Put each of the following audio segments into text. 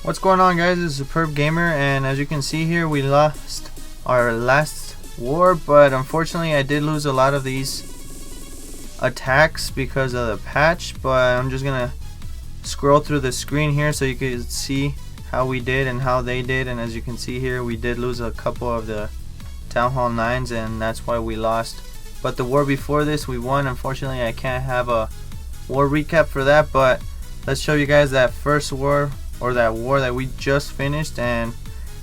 What's going on, guys? This is Superb Gamer, and as you can see here, we lost our last war, but unfortunately I did lose a lot of these attacks because of the patch. But I'm just gonna scroll through the screen here so you can see how we did and how they did. And as you can see here, we did lose a couple of the Town Hall 9s, and that's why we lost. But the war before this we won. Unfortunately I can't have a war recap for that, but let's show you guys that first war, or that war that we just finished, and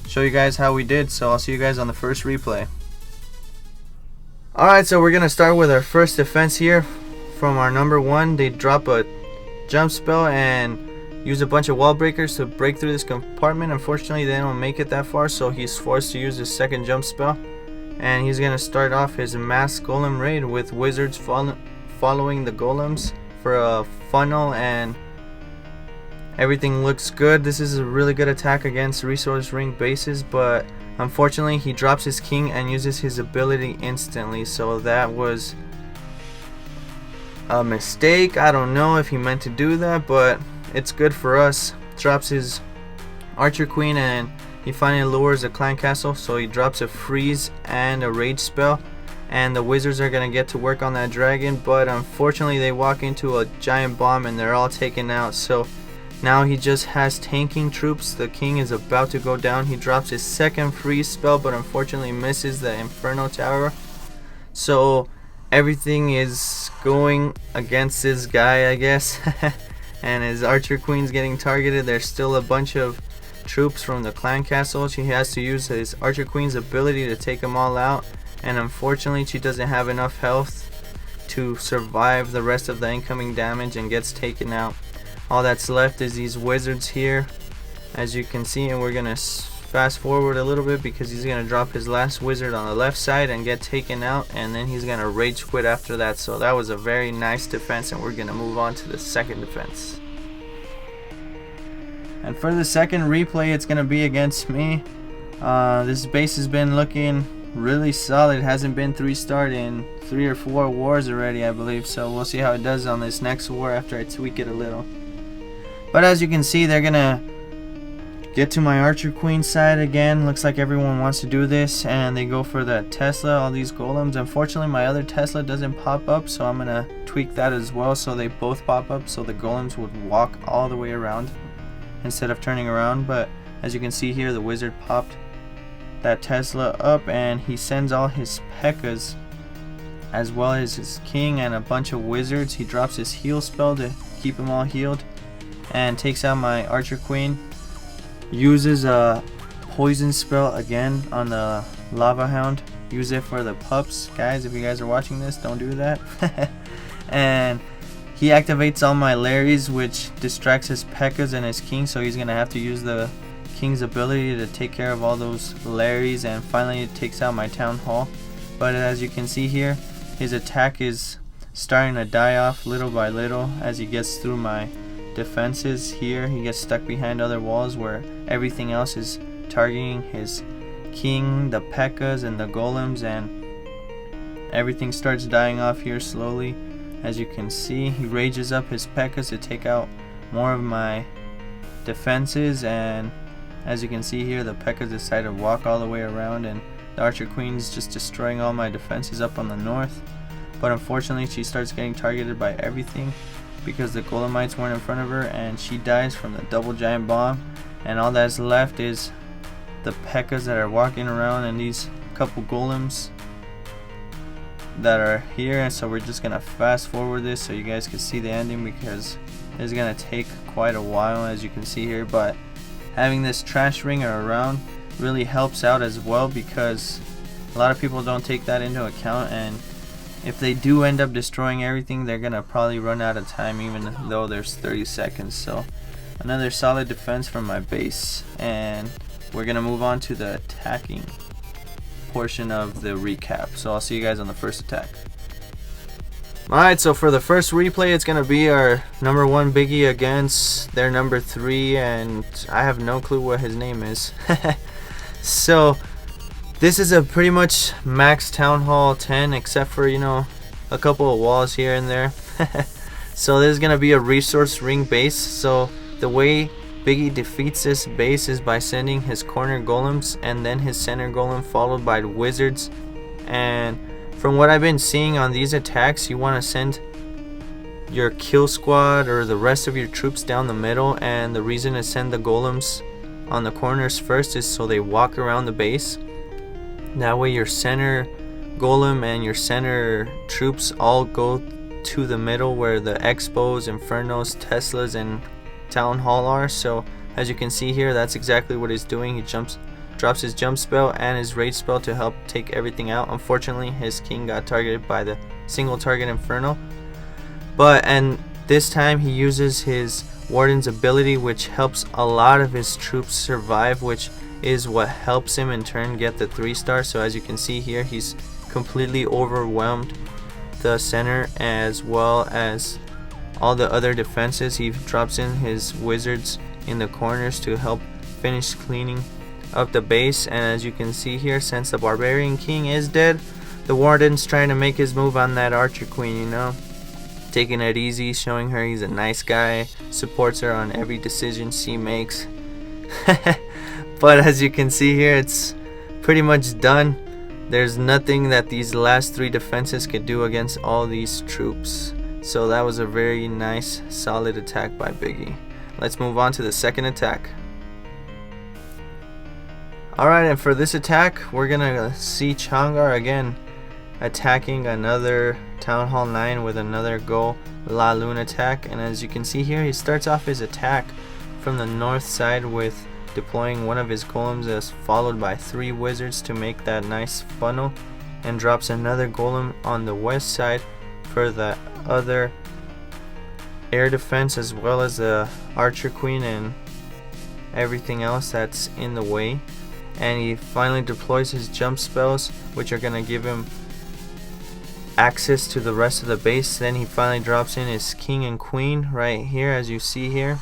show you guys how we did. So I'll see you guys on the first replay. Alright, so we're gonna start with our first defense here from our number one. They drop a jump spell and use a bunch of wall breakers to break through this compartment. Unfortunately they don't make it that far, so he's forced to use his second jump spell, and he's gonna start off his mass golem raid with wizards following the golems for a funnel, and everything looks good. This is a really good attack against resource ring bases, but unfortunately he drops his king and uses his ability instantly, so that was a mistake. I don't know if he meant to do that, but it's good for us. Drops his archer queen and he finally lowers a clan castle, so he drops a freeze and a rage spell, and the wizards are gonna get to work on that dragon, but unfortunately they walk into a giant bomb and they're all taken out. So now he just has tanking troops. The king is about to go down. He drops his second freeze spell, but unfortunately misses the inferno tower. So everything is going against this guy, I guess. And his archer queen's getting targeted. There's still a bunch of troops from the clan castle. She has to use his archer queen's ability to take them all out, and unfortunately she doesn't have enough health to survive the rest of the incoming damage and gets taken out. All that's left is these wizards here, as you can see, and we're gonna fast forward a little bit because he's gonna drop his last wizard on the left side and get taken out, and then he's gonna rage quit after that. So that was a very nice defense, and we're gonna move on to the second defense. And for the second replay, it's gonna be against me. This base has been looking really solid. It hasn't been 3-starred in 3 or 4 wars already, I believe, so we'll see how it does on this next war after I tweak it a little. But as you can see, they're gonna get to my archer queen side again. Looks like everyone wants to do this, and they go for the Tesla, all these golems. Unfortunately my other Tesla doesn't pop up, so I'm gonna tweak that as well so they both pop up, so the golems would walk all the way around instead of turning around. But as you can see here, the wizard popped that Tesla up, and he sends all his P.E.K.K.A.s as well as his king and a bunch of wizards. He drops his heal spell to keep them all healed and takes out my archer queen. Uses a poison spell again on the lava hound. Use it for the pups, guys. If you guys are watching this, don't do that. And he activates all my Larrys, which distracts his P.E.K.K.A.s and his king, so he's gonna have to use the king's ability to take care of all those Larrys, and finally it takes out my town hall. But as you can see here, his attack is starting to die off little by little as he gets through my defenses here. He gets stuck behind other walls where everything else is targeting his king, the P.E.K.K.A.s, and the golems, and everything starts dying off here slowly. As you can see, he rages up his P.E.K.K.A.s to take out more of my defenses, and as you can see here, the P.E.K.K.A.s decide to walk all the way around, and the archer queen's just destroying all my defenses up on the north. But unfortunately she starts getting targeted by everything because the golemites weren't in front of her, and she dies from the double giant bomb. And all that's left is the P.E.K.K.A.s that are walking around and these couple golems that are here. And so we're just gonna fast forward this so you guys can see the ending, because it's gonna take quite a while, as you can see here. But having this trash ringer around really helps out as well, because a lot of people don't take that into account, and if they do end up destroying everything, they're gonna probably run out of time even though there's 30 seconds. So another solid defense from my base, and we're gonna move on to the attacking portion of the recap. So I'll see you guys on the first attack. Alright, so for the first replay, it's gonna be our number 1 biggie against their number 3, and I have no clue what his name is. So this is a pretty much max Town Hall 10, except for, you know, a couple of walls here and there. So this is gonna be a resource ring base. So the way Biggie defeats this base is by sending his corner golems and then his center golem, followed by the wizards. And from what I've been seeing on these attacks, you want to send your kill squad or the rest of your troops down the middle, and the reason to send the golems on the corners first is so they walk around the base. That way your center golem and your center troops all go to the middle where the expos, infernos, teslas, and town hall are. So as you can see here, that's exactly what he's doing. He drops his jump spell and his rage spell to help take everything out. Unfortunately, his king got targeted by the single target inferno, and this time he uses his warden's ability, which helps a lot of his troops survive, which is what helps him in turn get the 3-star. So as you can see here, he's completely overwhelmed the center as well as all the other defenses. He drops in his wizards in the corners to help finish cleaning up the base. And as you can see here, since the barbarian king is dead, the warden's trying to make his move on that archer queen, you know, taking it easy, showing her he's a nice guy, supports her on every decision she makes. But as you can see here, it's pretty much done. There's nothing that these last 3 defenses could do against all these troops. So that was a very nice, solid attack by Biggie. Let's move on to the second attack. Alright, and for this attack, we're gonna see Changar again attacking another Town Hall 9 with another Go La Lune attack. And as you can see here, he starts off his attack from the north side with deploying one of his golems, as followed by 3 wizards to make that nice funnel, and drops another golem on the west side for the other air defense, as well as the archer queen and everything else that's in the way. And he finally deploys his jump spells, which are gonna give him access to the rest of the base. Then he finally drops in his king and queen right here, as you see here,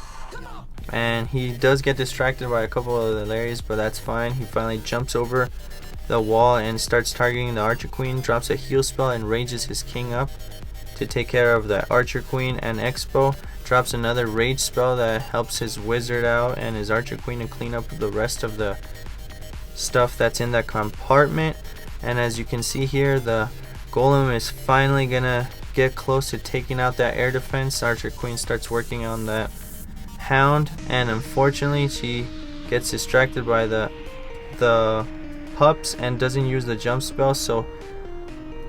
and he does get distracted by a couple of the Larrys, but that's fine. He finally jumps over the wall and starts targeting the archer queen, drops a heal spell and rages his king up to take care of the archer queen and expo, drops another rage spell that helps his wizard out and his archer queen to clean up the rest of the stuff that's in that compartment. And as you can see here, the golem is finally gonna get close to taking out that air defense. Archer queen starts working on that hound, and unfortunately she gets distracted by the pups and doesn't use the jump spell. So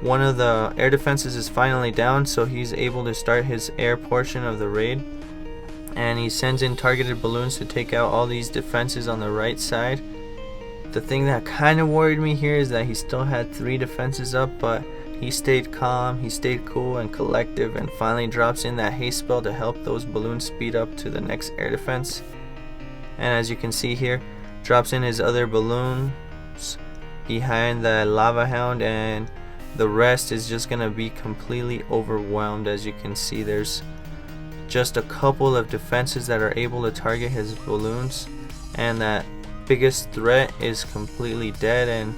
one of the air defenses is finally down, so he's able to start his air portion of the raid, and he sends in targeted balloons to take out all these defenses on the right side. The thing that kind of worried me here is that he still had 3 defenses up, but he stayed calm, he stayed cool and collective, and finally drops in that haste spell to help those balloons speed up to the next air defense. And as you can see here, drops in his other balloons behind the lava hound, and the rest is just gonna be completely overwhelmed. As you can see, there's just a couple of defenses that are able to target his balloons, and that biggest threat is completely dead. And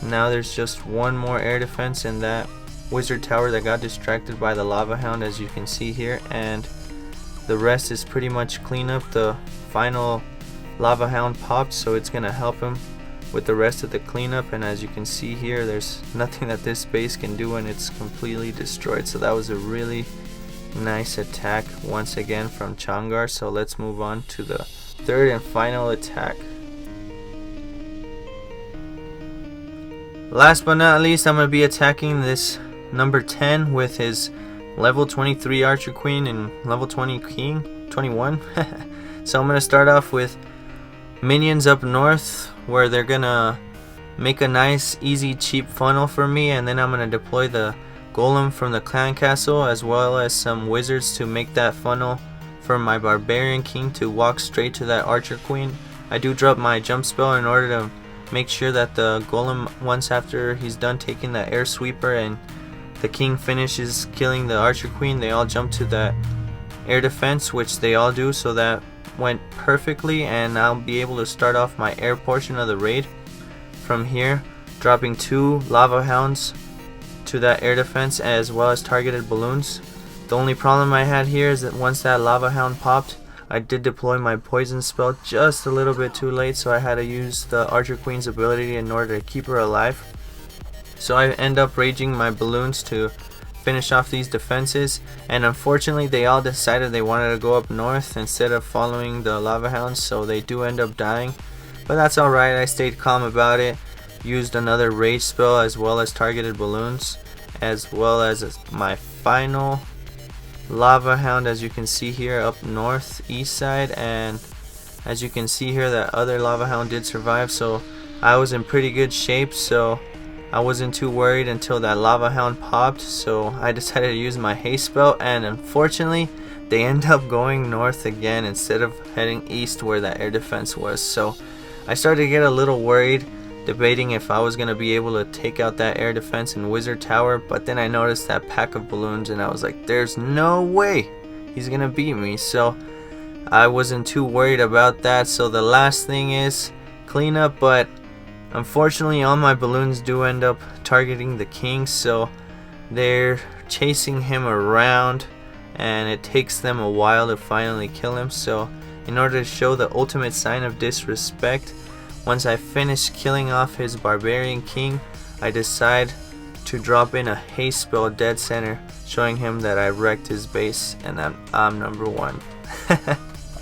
now there's just one more air defense in that wizard tower that got distracted by the lava hound, as you can see here, and the rest is pretty much clean up. The final lava hound popped, so it's gonna help him with the rest of the cleanup. And as you can see here, there's nothing that this base can do, and it's completely destroyed. So that was a really nice attack once again from Changar. So let's move on to the third and final attack. Last but not least, I'm going to be attacking this number 10 with his level 23 archer queen and level 20 king, 21. So I'm going to start off with minions up north, where they're going to make a nice, easy, cheap funnel for me, and then I'm going to deploy the golem from the clan castle as well as some wizards to make that funnel for my barbarian king to walk straight to that archer queen. I do drop my jump spell in order to make sure that the golem, once after he's done taking the air sweeper and the king finishes killing the archer queen, they all jump to that air defense, which they all do. So that went perfectly, and I'll be able to start off my air portion of the raid from here, dropping 2 lava hounds to that air defense as well as targeted balloons. The only problem I had here is that once that lava hound popped, I did deploy my poison spell just a little bit too late, so I had to use the Archer Queen's ability in order to keep her alive. So I end up raging my balloons to finish off these defenses, and unfortunately they all decided they wanted to go up north instead of following the lava hounds, so they do end up dying. But that's alright, I stayed calm about it, used another rage spell as well as targeted balloons, as well as my final lava hound, as you can see here up northeast side, and as you can see here that other lava hound did survive, so I was in pretty good shape, so I wasn't too worried until that lava hound popped. So I decided to use my haste spell, and unfortunately they end up going north again instead of heading east where that air defense was. So I started to get a little worried, debating if I was going to be able to take out that air defense and wizard tower, but then I noticed that pack of balloons and I was like, there's no way he's going to beat me. So I wasn't too worried about that. So the last thing is cleanup, but unfortunately all my balloons do end up targeting the king, so they're chasing him around and it takes them a while to finally kill him. So in order to show the ultimate sign of disrespect, once I finish killing off his barbarian king, I decide to drop in a haste spell dead center, showing him that I wrecked his base and that I'm number one.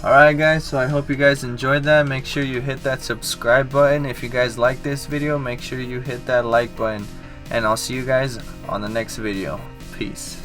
Alright guys, so I hope you guys enjoyed that. Make sure you hit that subscribe button. If you guys like this video, make sure you hit that like button. And I'll see you guys on the next video. Peace.